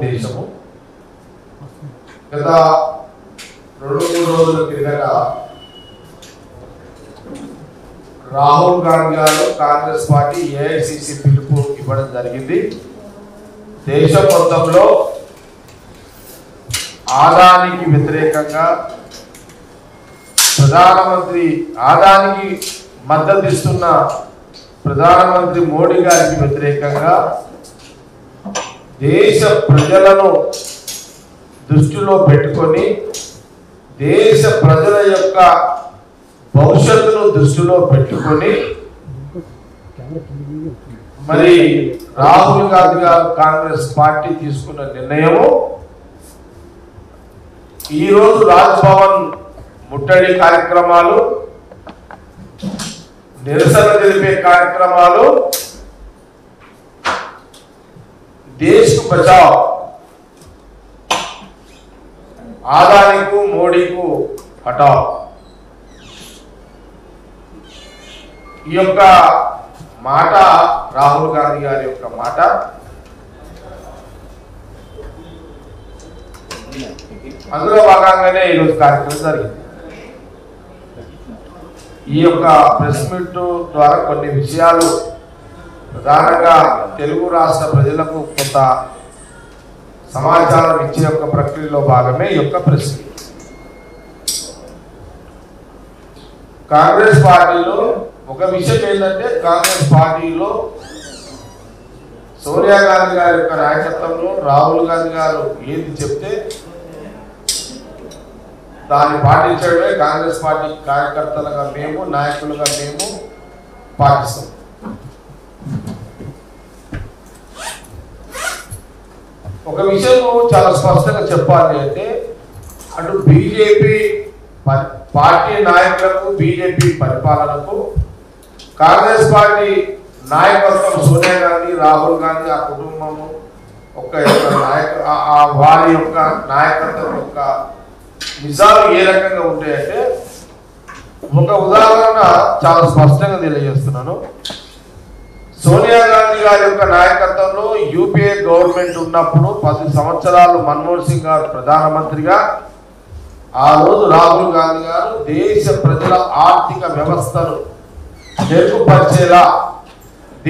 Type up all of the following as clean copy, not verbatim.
ఉద్దేశము. గత 2-3 రోజుల క్రిందట రాహుల్ గాంధీ గారు కాంగ్రెస్ పార్టీ ఏఐసిసి పిలుపు ఇవ్వడం జరిగింది. దేశం మొత్తంలో ఆదానికి వ్యతిరేకంగా ప్రధానమంత్రి ఆదానికి మద్దతు ఇస్తున్న ప్రధానమంత్రి మోడీ గారికి వ్యతిరేకంగా దేశ ప్రజలను దృష్టిలో పెట్టుకొని దేశ ప్రజల యొక్క భవిష్యత్తును దృష్టిలో పెట్టుకొని మరి రాహుల్ గాంధీ గారు కాంగ్రెస్ పార్టీ తీసుకున్న నిర్ణయము ఈరోజు రాజ్భవన్ ముట్టడి కార్యక్రమాలు, నిరసన తెలిపే కార్యక్రమాలు, దేశ్ కు బచావ్, ఆదానికు మోడీకు హటావ్, ఈ యొక్క మాట రాహుల్ గాంధీ గారి యొక్క మాట అందులో భాగంగానే ఈరోజు కార్యక్రమం జరిగింది. ఈ యొక్క ప్రెస్ మీట్ ద్వారా కొన్ని విషయాలు ప్రధానంగా తెలుగు రాష్ట్ర ప్రజలకు కొంత సమాచారం ఇచ్చే యొక్క ప్రక్రియలో భాగమే ఈ యొక్క ప్రెస్ మీట్. కాంగ్రెస్ పార్టీలో ఒక విషయం ఏంటంటే, కాంగ్రెస్ పార్టీలో సోనియా గాంధీ గారి యొక్క నాయకత్వంలో రాహుల్ గాంధీ గారు ఏది చెప్తే దాన్ని పాటించడమే కాంగ్రెస్ పార్టీ కార్యకర్తలుగా మేము, నాయకులుగా మేము పాటిస్తాం. ఒక విషయం చాలా స్పష్టంగా చెప్పాలి అంటే, అటు బీజేపీ పార్టీ నాయకులకు, బీజేపీ పరిపాలనకు, కాంగ్రెస్ పార్టీ నాయకత్వం సోనియా గాంధీ, రాహుల్ గాంధీ, ఆ కుటుంబము వారి యొక్క నాయకత్వం యొక్క నిజాలు ఏ రకంగా ఉంటాయంటే, ఒక ఉదాహరణ చాలా స్పష్టంగా తెలియజేస్తున్నాను. సోనియా గాంధీ గారి యొక్క నాయకత్వంలో యూపీఏ గవర్నమెంట్ ఉన్నప్పుడు 10 సంవత్సరాలు మన్మోహన్ సింగ్ గారు ప్రధానమంత్రిగా, ఆ రోజు రాహుల్ గాంధీ గారు దేశ ప్రజల ఆర్థిక వ్యవస్థను మెరుగుపరిచేలా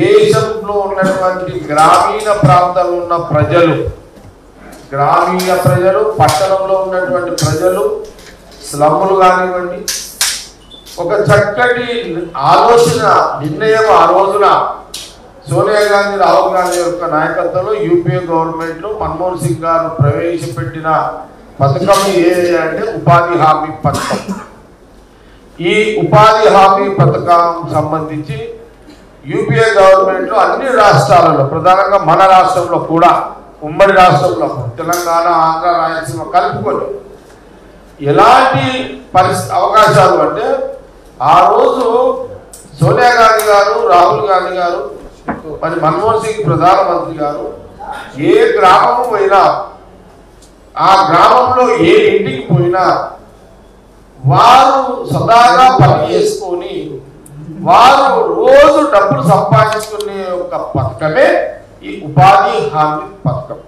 దేశంలో ఉన్నటువంటి గ్రామీణ ప్రాంతాల్లో ఉన్న ప్రజలు, గ్రామీణ ప్రజలు, పట్టణంలో ఉన్నటువంటి ప్రజలు, స్లమ్ములు కానివ్వండి, ఒక చక్కటి ఆలోచన నిర్ణయం ఆ రోజున సోనియా గాంధీ, రాహుల్ గాంధీ యొక్క నాయకత్వంలో యూపీఏ గవర్నమెంట్ లో మన్మోహన్ సింగ్ గారు ప్రవేశపెట్టిన పథకం ఏది అంటే ఉపాధి హామీ పథకం. ఈ ఉపాధి హామీ పథకం సంబంధించి యూపీఏ గవర్నమెంట్ లో అన్ని రాష్ట్రాలలో, ప్రధానంగా మన రాష్ట్రంలో కూడా, ఉమ్మడి రాష్ట్రంలో తెలంగాణ, ఆంధ్ర, రాయలసీమ కలుపుకొని ఎలాంటి అవకాశాలు అంటే, ఆ రోజు సోనియా గాంధీ గారు, రాహుల్ గాంధీ గారు, మరి మన్మోహన్ సింగ్ ప్రధానమంత్రి గారు ఏ గ్రామం పోయినా, ఆ గ్రామంలో ఏ ఇంటికి పోయినా వారు సదాగా పని చేసుకొని వారు రోజు డబ్బులు సంపాదించుకునే ఒక పథకమే ఈ ఉపాధి హామీ పథకం.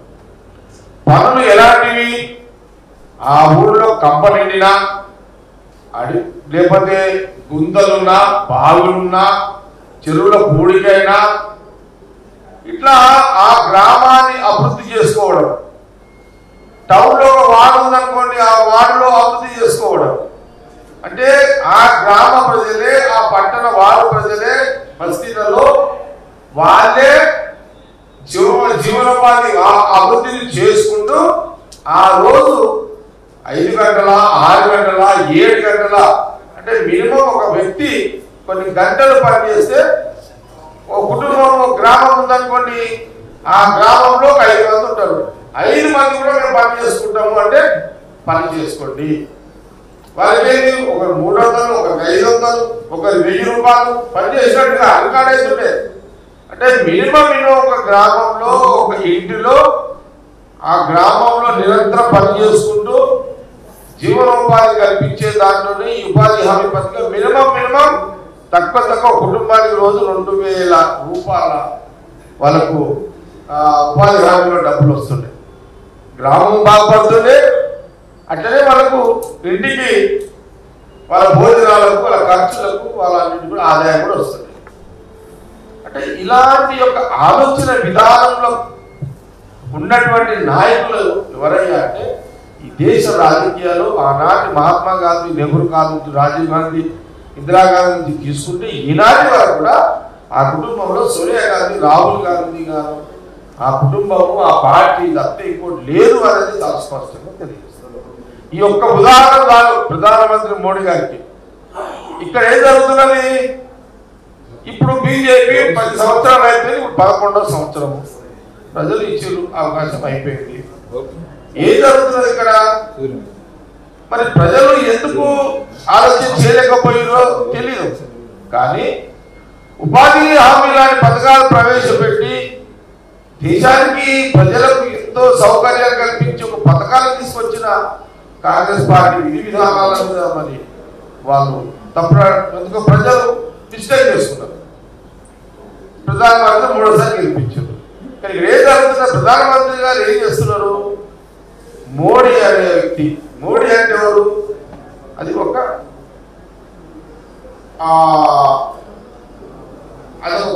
పనులు ఎలాంటివి? ఆ ఊళ్ళో కంపనిండినా, లేకపోతే గుంతలున్నా, బావులున్నా, చెరువుల పూడికైనా, ఇట్లా ఆ గ్రామాన్ని అభివృద్ధి చేసుకోవడం. టౌన్లో ఒక వార్డు ఉందనుకోండి, ఆ వార్డులో అభివృద్ధి చేసుకోవడం. అంటే ఆ గ్రామ ప్రజలే, ఆ పట్టణ వార్డు ప్రజలే బస్తీలలో వాళ్ళే జీవనోపాధి అభివృద్ధిని చేసుకుంటూ ఆ రోజు 5 గంటల, 6 గంటల, 7 గంటల, అంటే మినిమం ఒక వ్యక్తి కొన్ని గంటలు పనిచేస్తే, ఒక కుటుంబం, ఒక గ్రామం ఉందనుకోండి, ఆ గ్రామంలో 5 మంది ఉంటారు. 5 మంది కూడా మేము పని చేసుకుంటాము అంటే పని చేసుకోండి. వాళ్ళకి ఒక 300, ఒక 500, ఒక 1000 రూపాయలు పని చేసినట్టుగా అలకాడేస్తుంటే, అంటే మినిమం ఒక గ్రామంలో, ఒక ఇంటిలో, ఆ గ్రామంలో నిరంతరం పని చేసుకుంటూ జీవనోపాధి కల్పించే దాంట్లోనే ఈ ఉపాధి హామీ పథకం మినిమం తక్కువ కుటుంబానికి రోజు 2000 రూపాయల వాళ్ళకు ఉపాధి హామీలో డబ్బులు వస్తుండే. గ్రామం బాగుపడుతుంది, అట్లనే మనకు ఇంటికి వాళ్ళ భోజనాలకు, వాళ్ళ ఖర్చులకు, వాళ్ళ కూడా ఆదాయం కూడా వస్తుంది. అంటే ఇలాంటి యొక్క ఆలోచన విధానంలో ఉన్నటువంటి నాయకులు ఎవరయ్యా అంటే ఈ దేశ రాజకీయాలు ఆనాటి మహాత్మా గాంధీ, నెహ్రూ కాలం నుంచి, రాజీవ్ గాంధీ, ఇందిరాగాంధీ నుంచి తీసుకుంటే ఈనాటి వరకు కూడా ఆ కుటుంబంలో సోనియా గాంధీ, రాహుల్ గాంధీ గారు, ఆ కుటుంబము, ఆ పార్టీ తప్ప ఇంకోటి లేదు అనేది చాలా స్పష్టంగా తెలియజేస్తుంది. ఈ ఒక్క ఉదాహరణ చాలు ప్రధానమంత్రి మోడీ గారికి. ఇక్కడ ఏం జరుగుతున్నది? ఇప్పుడు బీజేపీ 10 సంవత్సరాలు అయిపోయింది, ఇప్పుడు 11వ సంవత్సరము ప్రజలు ఇచ్చారు, అవకాశం అయిపోయింది. ఏం జరుగుతున్నది ఇక్కడ? మరి ప్రజలు ఎందుకు ఆలోచన చేయలేకపోయారో తెలియదు. కానీ ఉపాధి హామీ లాంటి పథకాలు ప్రవేశపెట్టి దేశానికి ప్రజలకు ఎంతో సౌకర్యాలు కల్పించి ఒక పథకాలు తీసుకొచ్చిన కాంగ్రెస్ పార్టీ విధి విధానాల మీద మరి వాళ్ళు తప్పు ప్రజలు మిస్టేక్ చేసుకున్నారు. ప్రధానమంత్రి 3సారి గెలిపించారు. కానీ ఇక్కడ ఏం జరుగుతుందో ప్రధానమంత్రి గారు ఏం చేస్తున్నారు? మోడీ అనే వ్యక్తి, మోడీ అంటే ఎవరు? అది ఒక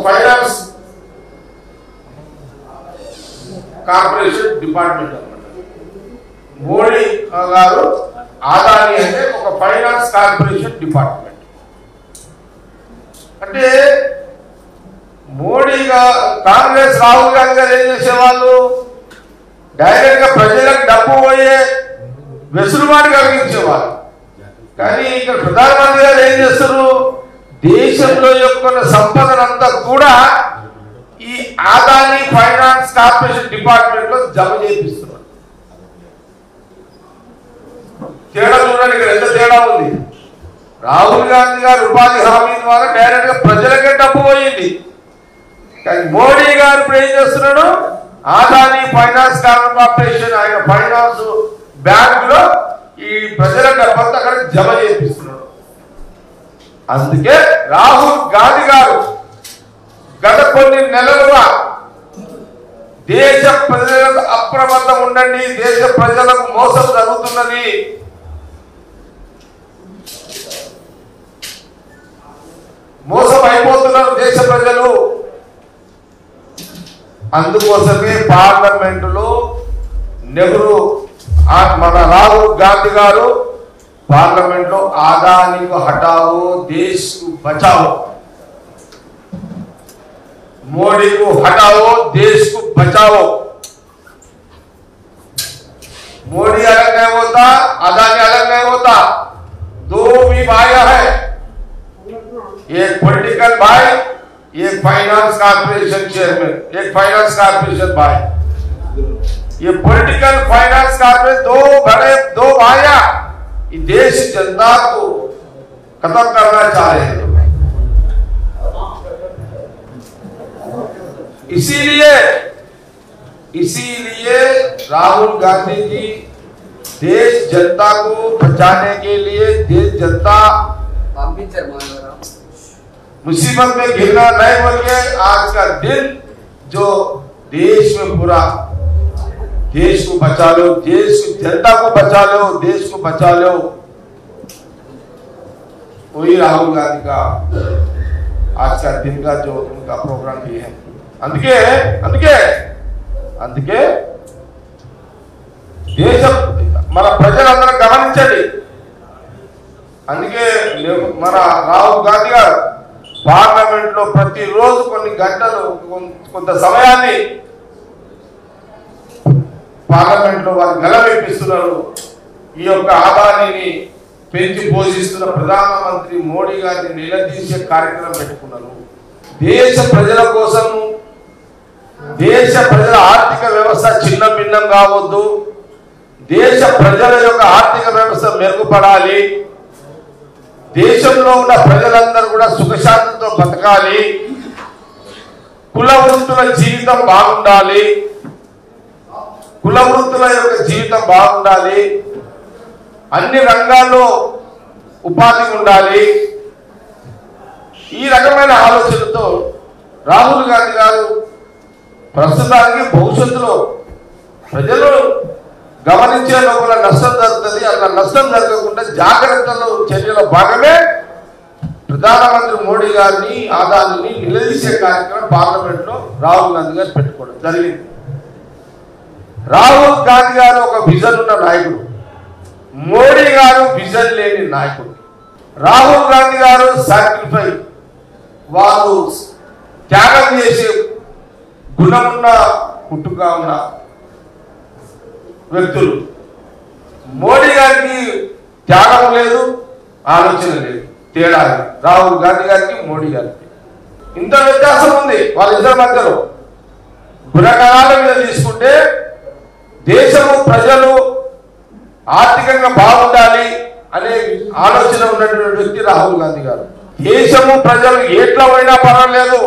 ఫైనాన్స్ కార్పొరేషన్ డిపార్ట్మెంట్ అన్నమాట. మోడీ గారు ఆదాని అంటే ఒక ఫైనాన్స్ కార్పొరేషన్ డిపార్ట్మెంట్. అంటే మోడీగా కాంగ్రెస్, రాహుల్ గాంధీ గారు ఏం చేసేవాళ్ళు? డైరెక్ట్ గా ప్రజలకు డబ్బు పోయే వెసులుబాటు కలిగించేవాళ్ళు. కానీ ఇక్కడ ప్రధానమంత్రి గారు ఏం చేస్తారు? దేశంలో యొక్క సంపదనంతా కూడా ఈ ఆదాని ఫైనాన్స్ కార్పొరేషన్ డిపార్ట్మెంట్ లో జమ చేపిస్తున్నారు. తేడా చూడండి, ఇక్కడ ఎంత తేడా ఉంది. రాహుల్ గాంధీ గారు ఉపాధి హామీ ద్వారా డైరెక్ట్ గా ప్రజలకే డబ్బు పోయింది. కానీ మోడీ గారు ఇప్పుడు ఏం చేస్తున్నాడు? ఆదాని ఫైనాన్స్ కార్పొరేషన్, ఆయన ఫైనాన్స్ బ్యాంక్ లో ఈ ప్రజల డబ్బంతా అక్కడ జమ చేపిస్తున్నాడు. అందుకే రాహుల్ గాంధీ గారు గత కొన్ని నెలలుగా దేశ ప్రజలకు అప్రమత్తం ఉండండి, దేశ ప్రజలకు మోసం జరుగుతున్నది, మోసం అయిపోతున్నారు దేశ ప్రజలు. అందుకోసమే పార్లమెంటులో నెహ్రూ, మన రాహుల్ గాంధీ గారు పార్లమెంట్ లో ఆదాని को हटाओ देश को बचाओ, मोदी को हटाओ देश को बचाओ. मोदी अलग नहीं होता, अदानी अलग नहीं होता, दो भी भाई है, एक पॉलिटिकल भाई, एक फाइनेंस कॉर्पोरेशन चेयरमैन, एक फाइनेंस कॉर्पोरेशन भाई. ये पॉलिटिकल फाइनेंस कॉर्पोरेशन दो भाइया इस देश जनता को खत्म करना चाह रहे हैं. इसीलिए राहुल गांधी जी देश जनता को बचाने के लिए, देश जनता मुसीबत में गिरना नहीं बोल के आज का दिन जो देश में पूरा देश को बचा लो, देश की जनता को बचा लो, देश को बचा लो, वही राहुल गांधी का आज का दिन का जो उनका प्रोग्राम भी है. అందుకే అందుకే అందుకే దేశం మన ప్రజలందరూ గమనించండి. అందుకే మన రాహుల్ గాంధీ గారు పార్లమెంట్ లో ప్రతిరోజు కొన్ని గంటలు, కొంత సమయాన్ని పార్లమెంట్ లో వారు నిలబెట్టిస్తున్నారు. ఈ యొక్క ఆదాయాన్ని పెంచి పోషిస్తున్న ప్రధానమంత్రి మోడీ గారిని నిలదీసే కార్యక్రమం పెట్టుకున్నారు. దేశ ప్రజల కోసం, దేశ ప్రజల ఆర్థిక వ్యవస్థ చిన్న భిన్నం కావద్దు, దేశ ప్రజల యొక్క ఆర్థిక వ్యవస్థ మెరుగుపడాలి, దేశంలో ఉన్న ప్రజలందరూ కూడా సుఖశాంతితో బతకాలి, కుల వృత్తుల జీవితం బాగుండాలి, కుల వృత్తుల యొక్క జీవితం బాగుండాలి, అన్ని రంగాల్లో ఉపాధి ఉండాలి. ఈ రకమైన ఆలోచనతో రాహుల్ గాంధీ గారు ప్రస్తుతానికి భవిష్యత్తులో ప్రజలు గమనించే లోపల నష్టం జరుగుతుంది. అట్లా నష్టం జరగకుండా జాగ్రత్తలు చర్యల భాగమే ప్రధానమంత్రి మోడీ గారిని ఆదాని నిలదీసే కార్యక్రమం పార్లమెంట్ లో రాహుల్ గాంధీ గారు పెట్టుకోవడం జరిగింది. రాహుల్ గాంధీ గారు ఒక విజన్ ఉన్న నాయకుడు, మోడీ గారు విజన్ లేని నాయకుడు. రాహుల్ గాంధీ గారు సాక్రిఫై, వారు త్యాగం చేసే గుణమున్న పుట్టుగా ఉన్న వ్యక్తులు. మోడీ గారికి త్యాగం లేదు, ఆలోచన లేదు. తేడా రాహుల్ గాంధీ గారికి మోడీ గారికి ఇంత వ్యత్యాసం ఉంది వాళ్ళిద్దరి మధ్యలో. గుణగణాల మీద తీసుకుంటే దేశము ప్రజలు ఆర్థికంగా బాగుండాలి అనే ఆలోచన ఉన్నటువంటి వ్యక్తి రాహుల్ గాంధీ గారు. దేశము ప్రజలు ఎట్లా పోయినా పర్వాలేదు,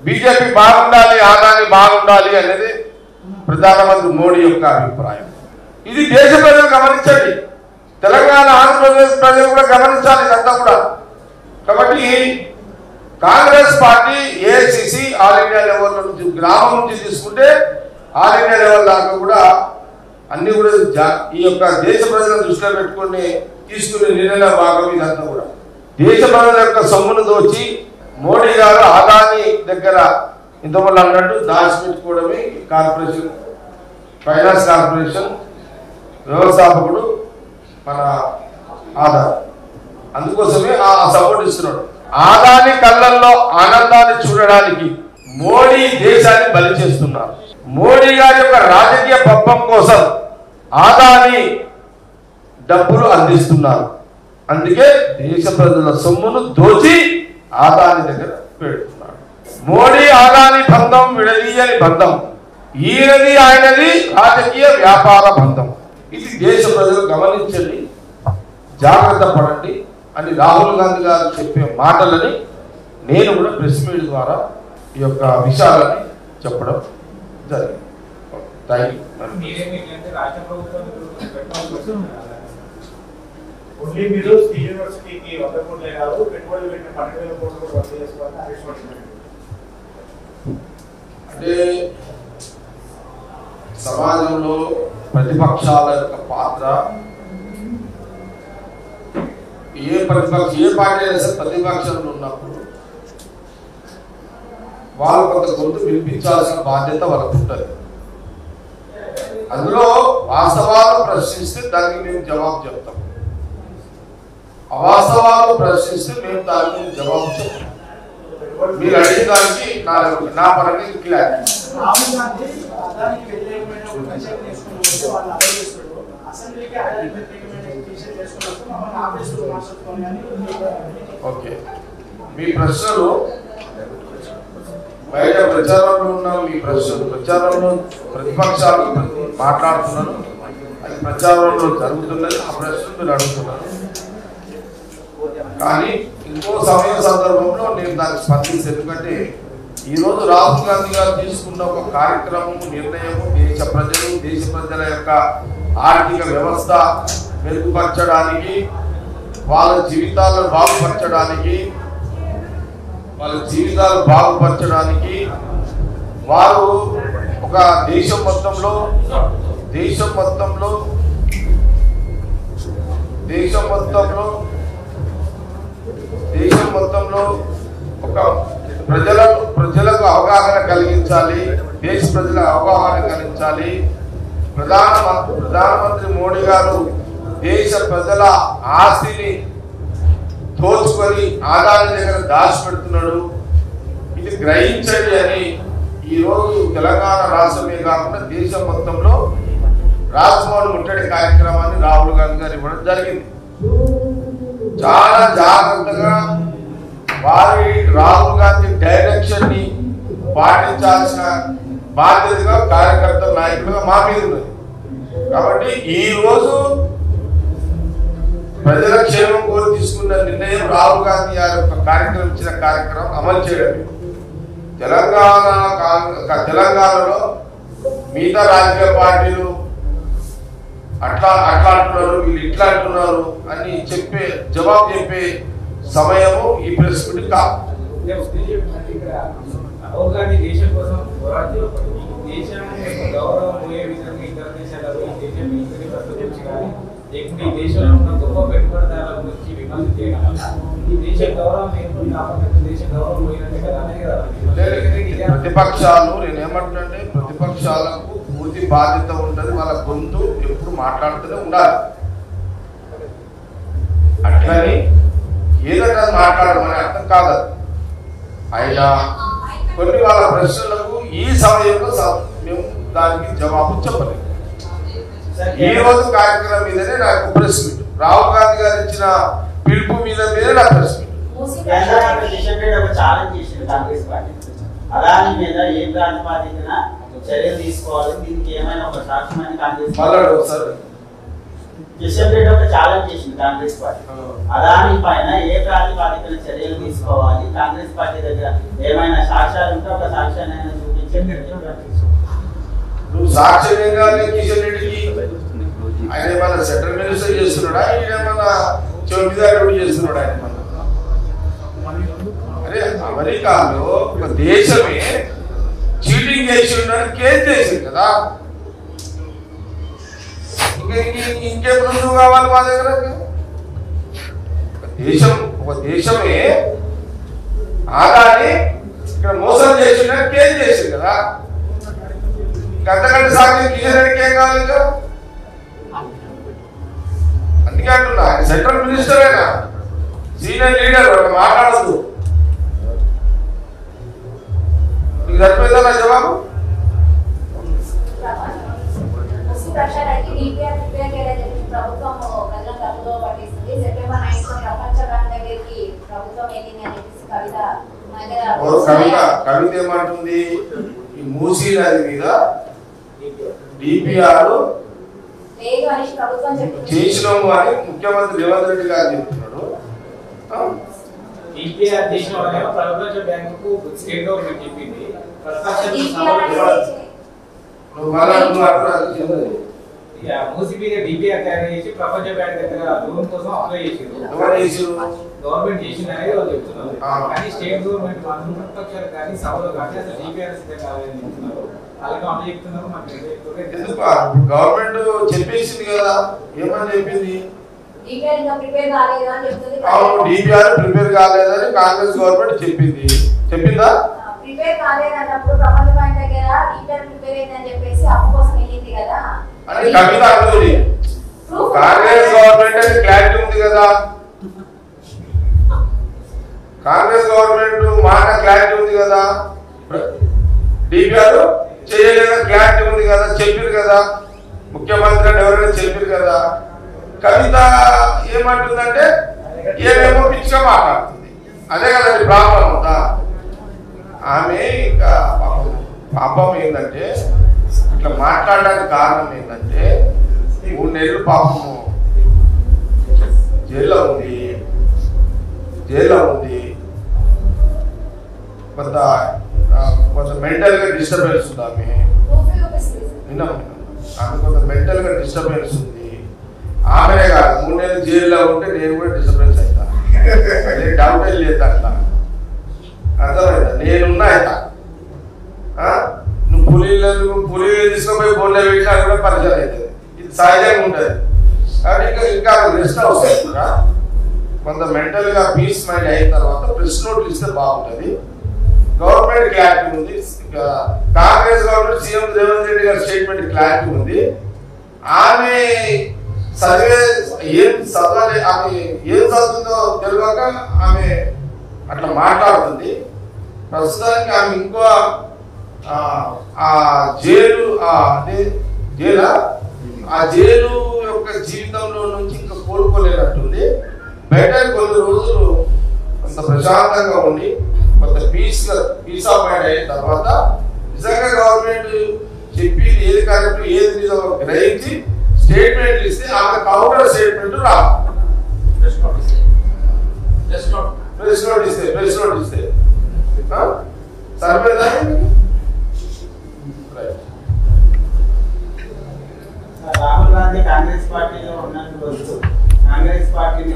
బీజేపీ బాగుండాలి, ఆదాని బాగుండాలి అనేది ప్రధానమంత్రి మోడీ యొక్క అభిప్రాయం. ఇది దేశ ప్రజలు గమనించండి, తెలంగాణ ఆంధ్రప్రదేశ్ ప్రజలు కూడా గమనించాలి ఇదంతా కూడా. కాబట్టి Congress party AICC all India level నుంచి, గ్రామం నుంచి తీసుకుంటే ఆల్ ఇండియా లెవెల్ దాకా కూడా అన్ని కూడా ఈ యొక్క దేశ ప్రజలను దృష్టిలో పెట్టుకుని తీసుకునే నిర్ణయ భాగం ఇదంతా కూడా. దేశ ప్రజల యొక్క సొమ్మును దోచి మోడీ గారు ఆదాని దగ్గర ఇంతమంది అన్నట్టు దాచిపెట్టుకోవడమే కార్పొరేషన్, ఫైనాన్స్ కార్పొరేషన్ వ్యవస్థాపకుడు మన ఆదాని. అందుకోసమే ఆ సపోర్ట్ ఇస్తున్నాడు. ఆదాని కళ్ళల్లో ఆనందాన్ని చూడడానికి మోడీ దేశాన్ని బలి చేస్తున్నారు. మోడీ గారి యొక్క రాజకీయ పబ్బం కోసం ఆదాని డబ్బులు అందిస్తున్నారు. అందుకే దేశ ప్రజల సొమ్మును దోచి ఆదాని దగ్గర పెడుతున్నారు. మోడీ ఆదాని బంధం విడదీయని బంధం, ఈయనది ఆయనది రాజకీయ వ్యాపార బంధం. ఇది దేశ ప్రజలు గమనించండి, జాగ్రత్త పడండి అని రాహుల్ గాంధీ గారు చెప్పే మాటలని నేను కూడా ప్రెస్ మీట్ ద్వారా ఈ యొక్క విషయాలని చెప్పడం జరిగింది. Thank you. అంటే సమాజంలో ప్రతిపక్షాల యొక్క పాత్ర, ఏ పార్టీ అయినా సరే ప్రతిపక్షంలో ఉన్నప్పుడు వాళ్ళు కొంత గొంతు వినిపించాల్సిన బాధ్యత వాళ్ళకు ఉంటుంది. అందులో వాస్తవాలు ప్రశ్నిస్తే దానికి మేము జవాబు చెప్తాం, అవాస్తవాలు ప్రశ్నిస్తే మేము దానికి జవాబు చెప్తాం. మీరు అడిగిన దానికి నా పరంగా క్లియర్. ఓకే, మీ ప్రశ్నలు బయట ప్రచారంలో ఉన్న మీ ప్రశ్నలు, ప్రచారంలో ప్రతిపక్షాలు మాట్లాడుతున్నాను, అది ప్రచారంలో జరుగుతున్నది, ఆ ప్రశ్నలు మీరు అడుగుతున్నారు. కానీ ఇంకో సమయ సందర్భంలో నేను దానికి స్పందించాను. ఎందుకంటే ఈరోజు రాహుల్ గాంధీ గారు తీసుకున్న ఒక కార్యక్రమం, నిర్ణయం దేశ ప్రజల యొక్క ఆర్థిక వ్యవస్థ మెరుగుపరచడానికి, వాళ్ళ జీవితాలను బాగుపరచడానికి వారు ఒక దేశం మొత్తంలో ఒక ప్రజలకు అవగాహన కలిగించాలి, దేశ ప్రజలకు అవగాహన కలిగించాలి. ప్రధానమంత్రి మోడీ గారు దేశ ప్రజల ఆస్తిని దోచుకొని ఆదాని దగ్గర దాచిపెడుతున్నాడు, ఇది గ్రహించండి అని ఈరోజు తెలంగాణ రాష్ట్రమే కాకుండా దేశం మొత్తంలో రాజ్భవన్ ముట్టడి కార్యక్రమాన్ని రాహుల్ గాంధీ గారు ఇవ్వడం జరిగింది. చాలా జాగ్రత్తగా రాహుల్ గాంధీ డైరెక్షన్ ని పాటించాల్సిన బాధ్యతగా కార్యకర్తల నాయకులుగా మా మీద ఉన్నది. కాబట్టి ఈ రోజు ప్రజల క్షేమం కోరి తీసుకున్న నిర్ణయం రాహుల్ గాంధీ గారి యొక్క ఇచ్చిన కార్యక్రమం అమలు చేయడం. తెలంగాణలో మిగతా రాజకీయ పార్టీలు అట్లా అంటున్నారు, వీళ్ళు ఇట్లా అంటున్నారు అని జవాబు చెప్పే సమయము ఈ ప్రెస్ మీట్ కాదు. రాహుల్ గాంధీ దేశం కోసం పోరాడుతున్నప్పుడు దేశాన్ని గౌరవం పోయే విధంగా ఇతర ఆర్గనైజేషన్లు ఈ దేశం మిలిటరీ గురించి కానీ లేకుంటే ఈ దేశంలో ఉన్న గొప్ప పెట్టుబడిదారుల గురించి విమర్శ చేయడం వల్ల ఈ దేశ గౌరవం ఏర్పడి కాకుండా దేశ గౌరవం పోయినట్టే కదా అనేది కదా. ప్రతిపక్షాలు నేను ఏమంటున్నాంటే ప్రతిపక్షాలకు పూర్తి బాధ్యత ఉంటుంది, వాళ్ళ గొంతు ఎప్పుడు మాట్లాడుతూనే ఉండాలి. అట్లని ఏదంటే మాట్లాడమని అర్థం కాదు. అయినా కొన్ని వాళ్ళ ప్రశ్నలకు ఈ సమయంలో మేము దానికి జవాబు చెప్పలేదు. ఈ రోజు కార్యక్రమం మీదనే నాకు ప్రెస్ మీట్, రాహుల్ గాంధీ గారు ఇచ్చిన పిలుపు మీదనే నా ప్రెస్ మీట్. అదాని మీద ఏ ప్రాతిపదికన చర్యలు తీసుకోవాలి, దీనికి ఏమైనా ఒక సాక్ష్యమని కాంగ్రెస్ కిషన్ రెడ్డి ఒక ఛాలెంజ్ చేసింది కాంగ్రెస్ పార్టీ. అదాని పైన ఏ ప్రాతిపదికన చర్యలు తీసుకోవాలి, కాంగ్రెస్ పార్టీ దగ్గర ఏమైనా సాక్ష్యాలు ఉంటే ఒక సాక్ష్యాన్ని అయినా చూపించండి. నువ్వు సాక్ష్యం ఏం కావాలి కిషన్ రెడ్డికి? ఆయన ఏమన్నా సెంట్రల్ మినిస్టర్ చేస్తున్నాడా, ఆయన ఏమన్నా చౌకీదారు చేస్తున్నాడా? ఆయన మన అరే అమెరికాలో ఒక దేశమే చీటింగ్ చేసి ఉండడానికి కేసు చేసింది కదా. ఇంకేం రుజువు కావాలి మా దగ్గర? ఒక దేశమే ఆదాన్ని ఇక్కడ మోసం చేసి కేసు చేసింది కదా. అంతకంటే సాధ్యం కిషన్ రెడ్డికి ఏం కావాలి? ఇంకా అందుకే అంటున్నా, సెంట్రల్ మినిస్టర్ అయినా సీనియర్ లీడర్ మాట్లాడద్దు. నీకు సరిపోయిందా నా జవాబు? కవిత ఏమంటుంది? ఈ మూసీ నది మీద డిపిఆర్ చేసినాము అని ముఖ్యమంత్రి రేవంత్ రెడ్డి గారు చెప్తున్నాడు. డిపిఆర్ చేసిన ప్రపంచ బ్యాంకు స్టేట్ గవర్నమెంట్ చెప్పింది. మూసీ మీద డిపిఆర్ తయారు చేసి ప్రపంచ బ్యాంక్ దగ్గర లోన్ కోసం అప్లై చేసింది. గవర్నమెంట్ చేసింది అనేది వాళ్ళు చెప్తున్నారు. కానీ స్టేట్ గవర్నమెంట్ మాత్రం ప్రతిపక్షాలు కానీ సభలో కానీ అసలు డిపిఆర్ సిద్ధం కావాలని చెప్తున్నారు. అలాగే అమలు చెప్తున్నారు. గవర్నమెంట్ చెప్పేసింది కదా, ఏమని చెప్పింది? డిపిఆర్ ప్రిపేర్ కాలేదని కాంగ్రెస్ గవర్నమెంట్ చెప్పింది. చెప్పిందా? అని కవిత అంటుంది. కాంగ్రెస్ గవర్నమెంట్ అని క్లారిటీ ఉంది కదా, కాంగ్రెస్ గవర్నమెంట్ మాట క్లారిటీ ఉంది కదా, డిపిఆర్ చేయలేదని క్లారిటీ ఉంది కదా, చెప్పారు కదా, ముఖ్యమంత్రి అని ఎవరైనా చెప్పారు కదా. కవిత ఏమంటుందంటే ఏమేమో పిచ్చిగా మాట్లాడుతుంది. అదే కదండి ప్రాబ్లం ఉందా? ఆమె ఇంకా పాపం ఏంటంటే ఇట్లా మాట్లాడడానికి కారణం ఏంటంటే 3 నెలలు పాపము జైల్లో ఉంది. కొంత మెంటల్ గా డిస్టర్బెన్స్ ఉంది. ఆమె కొంత మెంటల్ గా డిస్టర్బెన్స్ ఉంది. ఆమెనే కాదు, 3 నెలలు జైల్లో ఉంటే నేను కూడా డిస్టర్బెన్స్ అవుతాను. డౌట్ లేదు అట్లా. అర్థమైందా? నేనున్నా అవుతా. నువ్వు పులి తీసుకుపోయి బోర్డులో పెట్టినా కూడా పరిచయం అవుతుంది. ఇది సహజంగా ఉంటుంది. కాబట్టి ఇంకా రెస్ట్ అవసరం. కొంత మెంటల్ గా పీస్ మైండ్ అయిన తర్వాత ప్రెస్ నోట్లు ఇస్తే బాగుంటుంది. గవర్నమెంట్ క్లారిటీ ఉంది. కాంగ్రెస్ గవర్నమెంట్ సీఎం రేవంత్ రెడ్డి గారి స్టేట్మెంట్ క్లారిటీ ఉంది. ఆమె ఏం చదవాలి, ఆమె ఏం చదువుతుందో తెలియక ఆమె అట్లా మాట్లాడుతుంది. ప్రస్తుతానికి ఆమె ఇంకో ఆ జైలు యొక్క జీవితంలో నుంచి ఇంకా కోలుకోలేనట్టుంది. బయట కొన్ని రోజులు కొంత ప్రశాంతంగా ఉండి కొంత పీస్ ఆఫ్ మైండ్ అయిన తర్వాత నిజంగా గవర్నమెంట్ చెప్పి ఏది కరెక్ట్ ఏది నిజమో గ్రహించి స్టేట్మెంట్లు ఇస్తే ఆమె కౌంటర్ స్టేట్మెంట్ రాదు. ప్రెస్ నోట్ ఇస్తే సరిపోయిందా? రాహుల్ గాంధీ కాంగ్రెస్ పార్టీలో ఉన్నందుకు కాంగ్రెస్ పార్టీని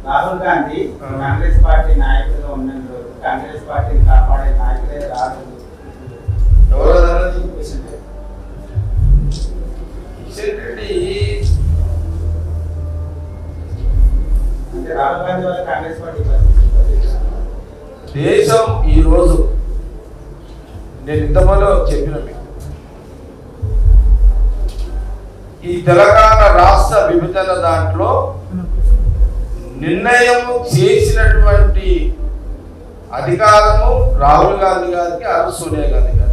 రాహుల్ గాంధీ కాంగ్రెస్ పార్టీ నాయకులుగా ఉన్నందుకు కాంగ్రెస్ పార్టీని కాపాడే నాయకులే రాదు కిషన్ రెడ్డి అంటే రాహుల్ గాంధీ వాళ్ళ కాంగ్రెస్ పార్టీ దేశం ఈరోజు నేను ఇంతమందిలో చెప్పిన మీకు ఈ తెలంగాణ రాష్ట్ర విభజన దాంట్లో నిర్ణయం చేసినటువంటి అధికారము రాహుల్ గాంధీ గారికి అరు సోనియా గాంధీ గారికి.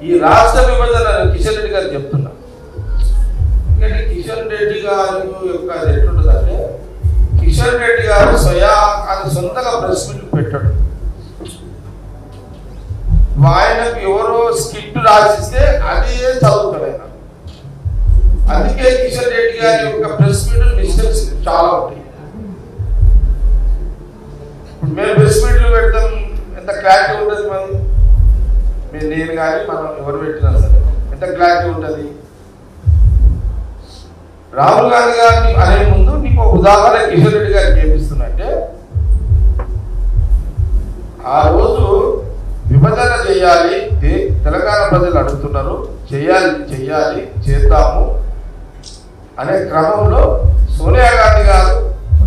ఈ రాష్ట్ర విభజన కిషన్ రెడ్డి గారు చెప్తున్నా. ఎందుకంటే కిషన్ రెడ్డి గారు యొక్క ఎట్లుంటుందంటే కిషన్ రెడ్డి గారు అది సొంతగా ప్రెస్ మీట్ పెట్టాడు. ఆయనకు ఎవరో స్క్రిప్ట్ రాసిస్తే అదే చదువుతాడు ఆయన. అందుకే కిషన్ రెడ్డి గారి యొక్క ప్రెస్ మీట్ మిస్టేక్స్ చాలా ఉంటాయి. ఇప్పుడు మేము ప్రెస్ మీట్లు పెడతాం, ఎంత క్లారిటీ ఉంటుంది మరి నేను కానీ మనం ఎవరు పెట్టినా సరే ఎంత క్లారిటీ ఉంటుంది. రాహుల్ గాంధీ గారిని అనే ముందు నీకు ఒక ఉదాహరణ కిషన్ రెడ్డి గారికి ఏమిస్తున్నట్టే ఆ రోజు విభజన చేయాలి, తెలంగాణ ప్రజలు అడుగుతున్నారు, చెయ్యాలి చేద్దాము అనే క్రమంలో సోనియా గాంధీ గారు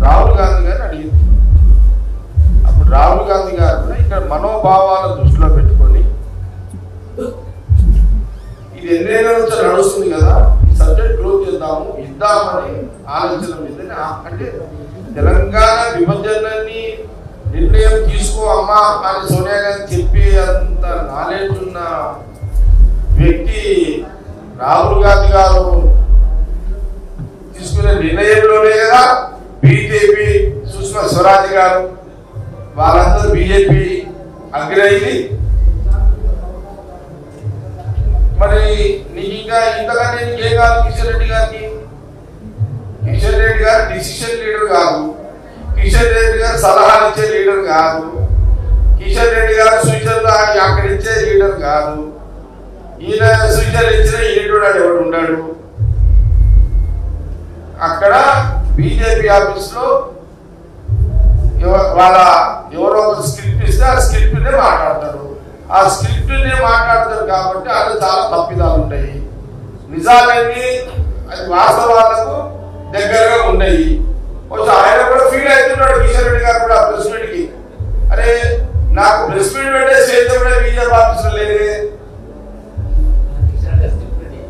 రాహుల్ గాంధీ గారిని అడిగింది. అప్పుడు రాహుల్ గాంధీ గారు ఇక్కడ మనోభావాలను దృష్టిలో పెట్టుకొని ఇది ఎన్నేళ్ళ నుంచి నడుస్తుంది కదా, ఈ సబ్జెక్ట్ క్లోజ్ చేద్దాము ఇద్దామని ఆలోచన మీద అంటే తెలంగాణ విభజనని నిర్ణయం తీసుకో అమ్మా అని సోనియా గాంధీ చెప్పి అంత నాలెడ్జ్ ఉన్న వ్యక్తి రాహుల్ గాంధీ గారు తీసుకునే నిర్ణయంలోనే కదా బీజేపీ సుష్మా స్వరాజ్ గారు వాళ్ళందరూ బీజేపీ అగ్రయింది. మరి నీకు ఇంకా ఇంతకంటే నీకేం కాదు కిషన్ రెడ్డి గారికి? కిషన్ రెడ్డి గారు డిసిషన్ లీడర్ కాదు, కిషన్ రెడ్డి గారు సలహాలు ఇచ్చే లీడర్ కాదు, కిషన్ రెడ్డి గారు సూచనలు అక్కడ ఇచ్చే లీడర్ కాదు. ఈయన సూచనలు ఇచ్చిన ఈయన ఎవడు ఉన్నాడు అక్కడ బీజేపీ ఆఫీస్ లో వాళ్ళ ఎవరో ఒక స్క్రిప్ట్ ఇస్తే ఆ స్క్రిప్ట్ నే మాట్లాడతారు. ఆ స్క్రిప్ట్ నే మాట్లాడతారు కాబట్టి అది చాలా తప్పిదాలు ఉంటాయి. నిజాలన్నీ అది వాస్తవాలకు దగ్గరగా ఉన్నాయి. కొంచెం ఆయన కూడా ఫీల్ అవుతున్నాడు కిషన్ రెడ్డి గారు కూడా ప్రెస్ మీట్ కి. అరే నాకు ప్రెస్ మీట్ పెట్టే స్వేచ్ఛ కూడా బీజేపీ ఆఫీసులో లేదే.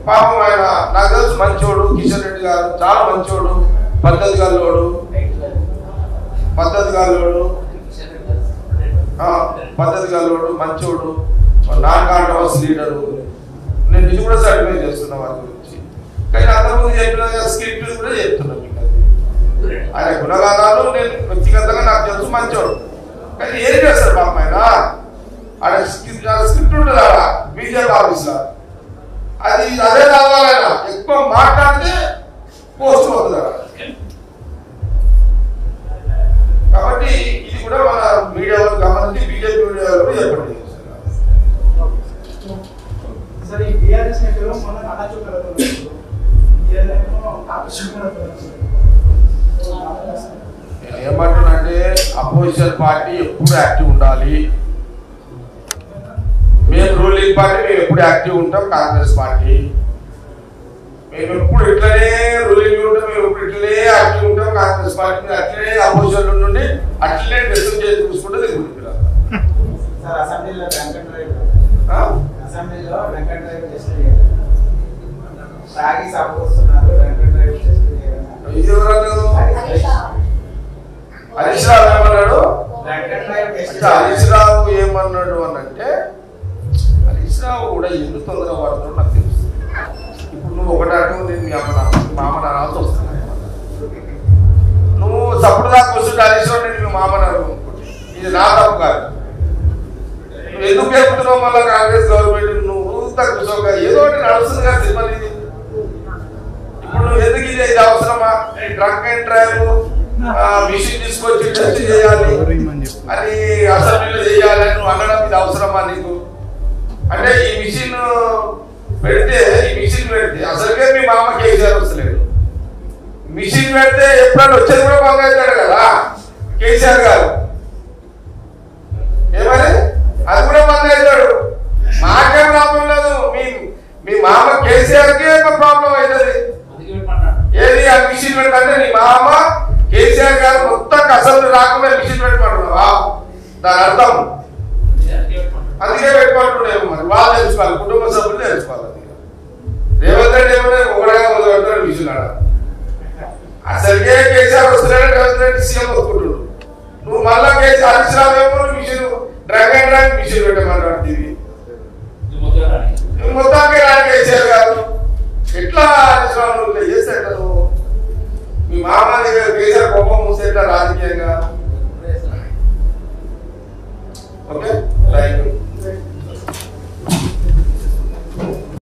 పాపం ఆయన నాకు తెలుసు మంచోడు కిషన్ రెడ్డి గారు, చాలా మంచోడు, పద్ధతి గల్లోడు మంచోడు, నాన్ కాంట్రవర్సీ లీడరు. నేను ఇది కూడా సర్టిఫై చేస్తున్నా వారి గురించి. కానీ అంతకుముందు చెప్పిన స్క్రిప్ట్ కూడా చెప్తున్నా మీకు. ఆయన గుణగానాలు నేను వ్యక్తిగతంగా నాకు తెలుసు, మంచోడు. కానీ ఏం చేస్తారు పాపం ఆయన? ఆయన స్క్రిప్ట్ ఉంటుంది అలా బీజేపీ ఆఫీస్ లో, అది అదే చదవాలైనా ఎక్కువ మాట్లాడితే పోస్ట్ అవుతుంది. కాబట్టి ఇది కూడా మన మీడియాలో గమనించి బీజేపీ మీడియాలో కూడా చెప్పండి. నేను ఏమంటున్నానంటే అపోజిషన్ పార్టీ ఎప్పుడు యాక్టివ్ ఉండాలి. మేము రూలింగ్ పార్టీ మేము ఎప్పుడు యాక్టివ్ ఉంటాం. కాంగ్రెస్ పార్టీ మేము ఎప్పుడు ఇట్లనే రూలింగ్ ఉంటాం, మేము ఎప్పుడు ఇట్లనే యాక్టివ్ ఉంటాం. కాంగ్రెస్ పార్టీ అట్లనే అపోజిషన్ నుండి అట్లనే డిస్కస్ చేసి చూసుకుంటే అసెంబ్లీలో హరీష్ రావు ఏమన్నాడు? హరీష్ రావు ఏమన్నాడు అని అంటే హరీష్ రావు కూడా ఎందుకు తొందరగా పడుతున్నాడు నాకు తెలుసు. ఇప్పుడు నువ్వు ఒకటి అటు నేను మీ మామ నాన్న వస్తున్నా, నువ్వు తప్పుడు దాకా కూర్చుంటే హరీష్ రావు నేను మీ మామ అనుకుంటే ఇది నా తప్పు కాదు. నువ్వు ఎందుకు చెప్తున్నావు మళ్ళీ కాంగ్రెస్ గవర్నమెంట్ నువ్వు కూర్చోక ఏదో ఒకటి నడుస్తుంది కదా సినిమాలు. ఇది ఇప్పుడు నువ్వు ఎందుకు ఇది అవసరమా? డ్రంక్ అండ్ డ్రైవ్ మిషన్ తీసుకొచ్చి టెస్ట్ చేయాలి అని అసెంబ్లీలో చేయాలి అని నువ్వు అనడం ఇది అవసరమా నీకు? అంటే ఈ మిషన్ పెడితే అసలుకే మీ మామ కేసీఆర్ వస్తలేదు. మిషన్ పెడితే ఎప్పుడైనా వచ్చేది కూడా బాగా అవుతాడు కదా కేసీఆర్ గారు. ఏమని అది కూడా బంద్ అవుతాడు. మాకేం లాభం లేదు. పెడతాంటే నీ మామ కేసీఆర్ గారు మొత్తం అసెంబ్లీ రాకుండా మిషన్ పెట్టమంటున్నావా? దాని అర్థం అందుకే పెట్టుకుంటున్నాము. మరి వాళ్ళు తెలుసుకోవాలి, కుటుంబ సభ్యులు తెలుసుకోవాలి. రేవంత్ రెడ్డి ఏమన్నా ఒకటిగా మొదలు పెడతాడు మిషన్ ఆడ. అసలుకే కేసీఆర్ వస్తున్నాడు, రేవంత్ రెడ్డి సీఎం వస్తుంటాడు. నువ్వు మళ్ళా కేసీఆర్ హరీష్ రావు ఏమో mission drag and drag mission పెట్టమంటాడు. ఇది మొత్తానికి రాని కేసీఆర్ గారు ఎట్లా హరీష్ రావు